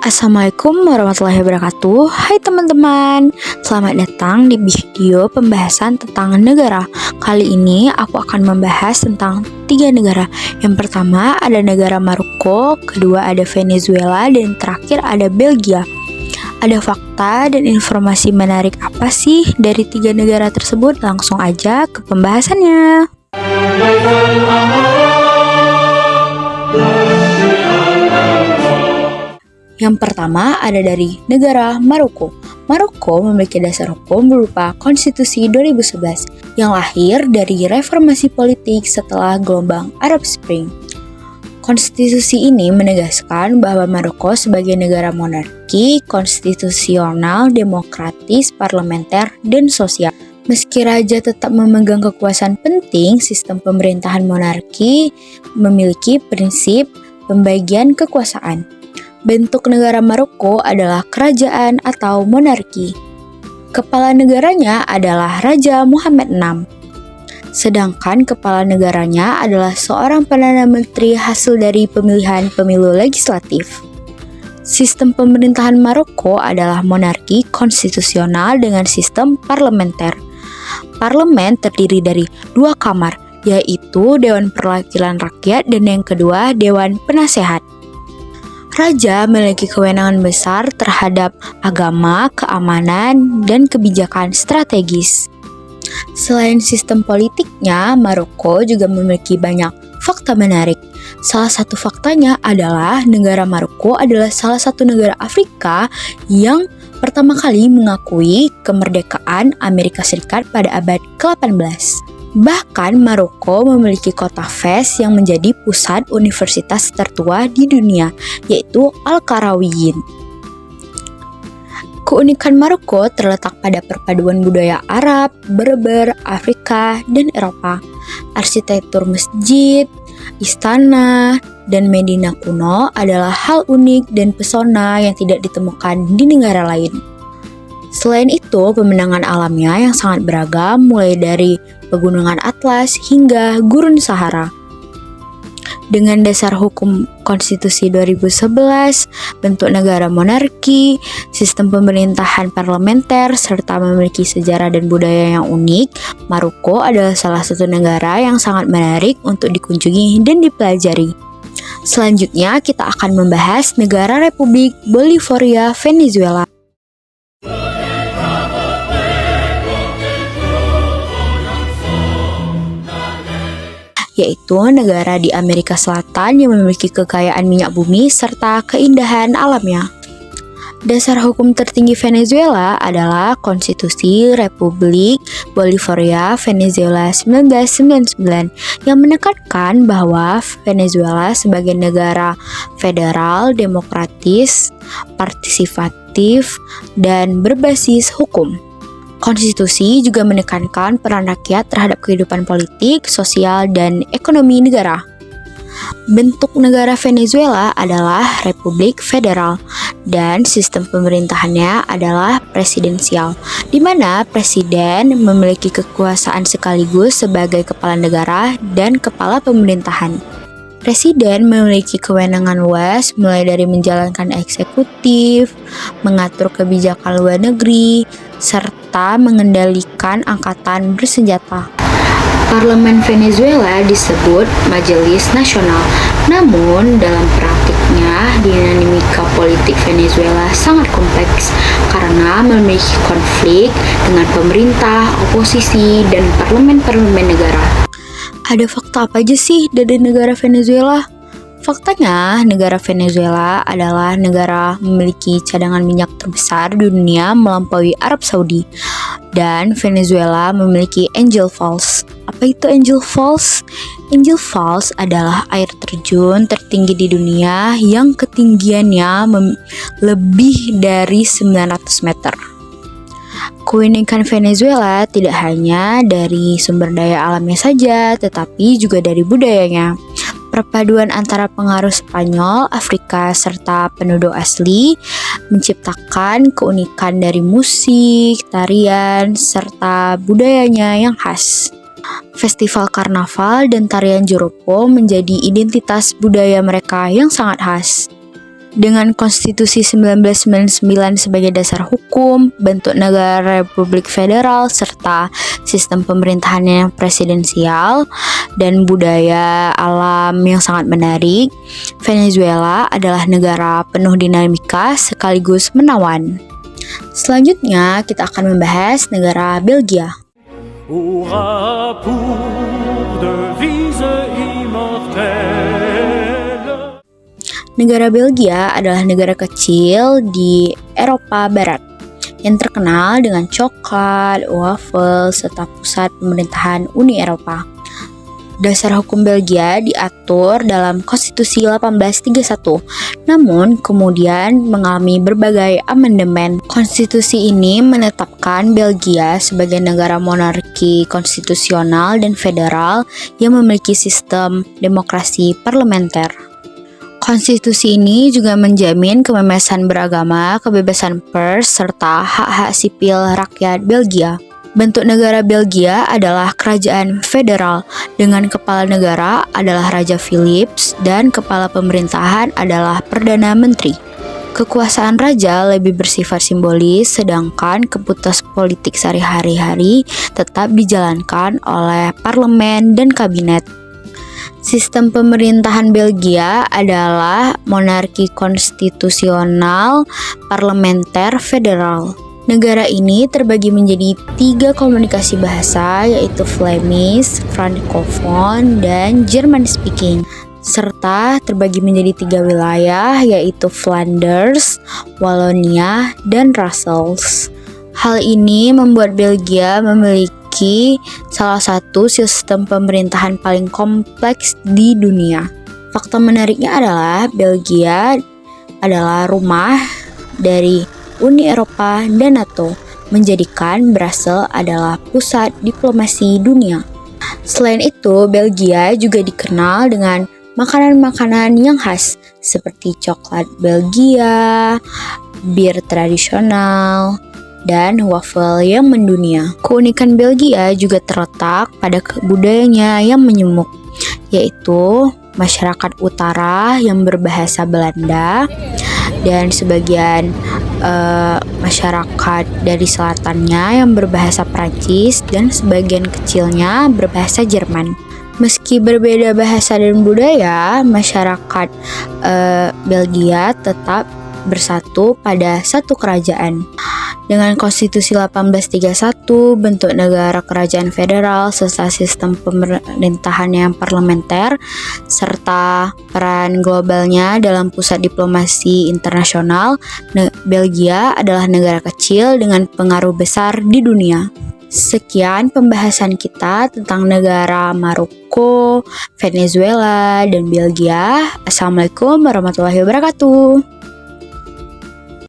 Assalamualaikum warahmatullahi wabarakatuh. Hai teman-teman, selamat datang di video pembahasan tentang negara. Kali ini aku akan membahas tentang 3 negara. Yang pertama ada negara Maroko, kedua ada Venezuela, dan terakhir ada Belgia. Ada fakta dan informasi menarik apa sih dari 3 negara tersebut? Langsung aja ke pembahasannya. Yang pertama ada dari negara Maroko. Maroko memiliki dasar hukum berupa Konstitusi 2011 yang lahir dari reformasi politik setelah gelombang Arab Spring. Konstitusi ini menegaskan bahwa Maroko sebagai negara monarki, konstitusional, demokratis, parlementer, dan sosial. Meski raja tetap memegang kekuasaan penting, sistem pemerintahan monarki memiliki prinsip pembagian kekuasaan. Bentuk negara Maroko adalah kerajaan atau monarki. Kepala negaranya adalah Raja Muhammad VI. Sedangkan kepala negaranya adalah seorang Perdana Menteri hasil dari pemilihan pemilu legislatif. Sistem pemerintahan Maroko adalah monarki konstitusional dengan sistem parlementer. Parlemen terdiri dari 2 kamar, yaitu Dewan Perwakilan Rakyat dan yang kedua Dewan Penasehat. Raja memiliki kewenangan besar terhadap agama, keamanan, dan kebijakan strategis. Selain sistem politiknya, Maroko juga memiliki banyak fakta menarik. Salah satu faktanya adalah negara Maroko adalah salah satu negara Afrika yang pertama kali mengakui kemerdekaan Amerika Serikat pada abad ke-18. Bahkan Maroko memiliki kota Fes yang menjadi pusat universitas tertua di dunia, yaitu Al-Qarawiyyin. Keunikan Maroko terletak pada perpaduan budaya Arab, Berber, Afrika, dan Eropa. Arsitektur masjid, istana, dan Medina kuno adalah hal unik dan pesona yang tidak ditemukan di negara lain. Selain itu, pemandangan alamnya yang sangat beragam mulai dari pegunungan Atlas hingga Gurun Sahara. Dengan dasar hukum Konstitusi 2011, bentuk negara monarki, sistem pemerintahan parlementer, serta memiliki sejarah dan budaya yang unik, Maroko adalah salah satu negara yang sangat menarik untuk dikunjungi dan dipelajari. Selanjutnya, kita akan membahas negara Republik Bolivia Venezuela. Yaitu negara di Amerika Selatan yang memiliki kekayaan minyak bumi serta keindahan alamnya. Dasar hukum tertinggi Venezuela adalah Konstitusi Republik Bolivia Venezuela 1999 yang menekankan bahwa Venezuela sebagai negara federal, demokratis, partisipatif, dan berbasis hukum. Konstitusi juga menekankan peran rakyat terhadap kehidupan politik, sosial, dan ekonomi negara. Bentuk negara Venezuela adalah Republik Federal dan sistem pemerintahannya adalah presidensial, di mana presiden memiliki kekuasaan sekaligus sebagai kepala negara dan kepala pemerintahan. Presiden memiliki kewenangan luas mulai dari menjalankan eksekutif, mengatur kebijakan luar negeri, serta mengendalikan angkatan bersenjata. Parlemen Venezuela disebut Majelis Nasional, namun dalam praktiknya dinamika politik Venezuela sangat kompleks karena memiliki konflik dengan pemerintah, oposisi, dan parlemen-parlemen negara. Ada fakta apa aja sih dari negara Venezuela? Faktanya, negara Venezuela adalah negara memiliki cadangan minyak terbesar di dunia melampaui Arab Saudi. Dan Venezuela memiliki Angel Falls. Apa itu Angel Falls? Angel Falls adalah air terjun tertinggi di dunia yang ketinggiannya lebih dari 900 meter. Keunikan Venezuela tidak hanya dari sumber daya alamnya saja, tetapi juga dari budayanya. Perpaduan antara pengaruh Spanyol, Afrika, serta penduduk asli menciptakan keunikan dari musik, tarian, serta budayanya yang khas. Festival karnaval dan tarian joropo menjadi identitas budaya mereka yang sangat khas. Dengan Konstitusi 1999 sebagai dasar hukum, bentuk negara Republik Federal, serta sistem pemerintahan yang presidensial, dan budaya alam yang sangat menarik, Venezuela adalah negara penuh dinamika sekaligus menawan. Selanjutnya, kita akan membahas negara Belgia. Aura pour devise immortelle. Negara Belgia adalah negara kecil di Eropa Barat yang terkenal dengan coklat, wafel, serta pusat pemerintahan Uni Eropa. Dasar hukum Belgia diatur dalam Konstitusi 1831, namun kemudian mengalami berbagai amandemen. Konstitusi ini menetapkan Belgia sebagai negara monarki konstitusional dan federal yang memiliki sistem demokrasi parlementer. Konstitusi ini juga menjamin kebebasan beragama, kebebasan pers, serta hak-hak sipil rakyat Belgia. Bentuk negara Belgia adalah kerajaan federal, dengan kepala negara adalah Raja Philips dan kepala pemerintahan adalah Perdana Menteri. Kekuasaan raja lebih bersifat simbolis, sedangkan keputusan politik sehari-hari tetap dijalankan oleh parlemen dan kabinet. Sistem pemerintahan Belgia adalah monarki konstitusional parlementer federal. Negara ini terbagi menjadi 3 komunikasi bahasa, yaitu Flemish, Francophone, dan German speaking, serta terbagi menjadi 3 wilayah, yaitu Flanders, Wallonia, dan Brussels. Hal ini membuat Belgia memiliki salah satu sistem pemerintahan paling kompleks di dunia. Fakta menariknya adalah Belgia adalah rumah dari Uni Eropa dan NATO, menjadikan Brussels adalah pusat diplomasi dunia. Selain itu, Belgia juga dikenal dengan makanan-makanan yang khas seperti coklat Belgia, bir tradisional, dan wafel yang mendunia. Keunikan Belgia juga terletak pada budayanya yang menyemuk, yaitu masyarakat utara yang berbahasa Belanda dan sebagian masyarakat dari selatannya yang berbahasa Prancis dan sebagian kecilnya berbahasa Jerman. Meski berbeda bahasa dan budaya, masyarakat Belgia tetap bersatu pada satu kerajaan. Dengan Konstitusi 1831, bentuk negara kerajaan federal serta sistem pemerintahan yang parlementer, serta peran globalnya dalam pusat diplomasi internasional, Belgia adalah negara kecil dengan pengaruh besar di dunia. Sekian pembahasan kita tentang negara Maroko, Venezuela, dan Belgia. Assalamualaikum warahmatullahi wabarakatuh.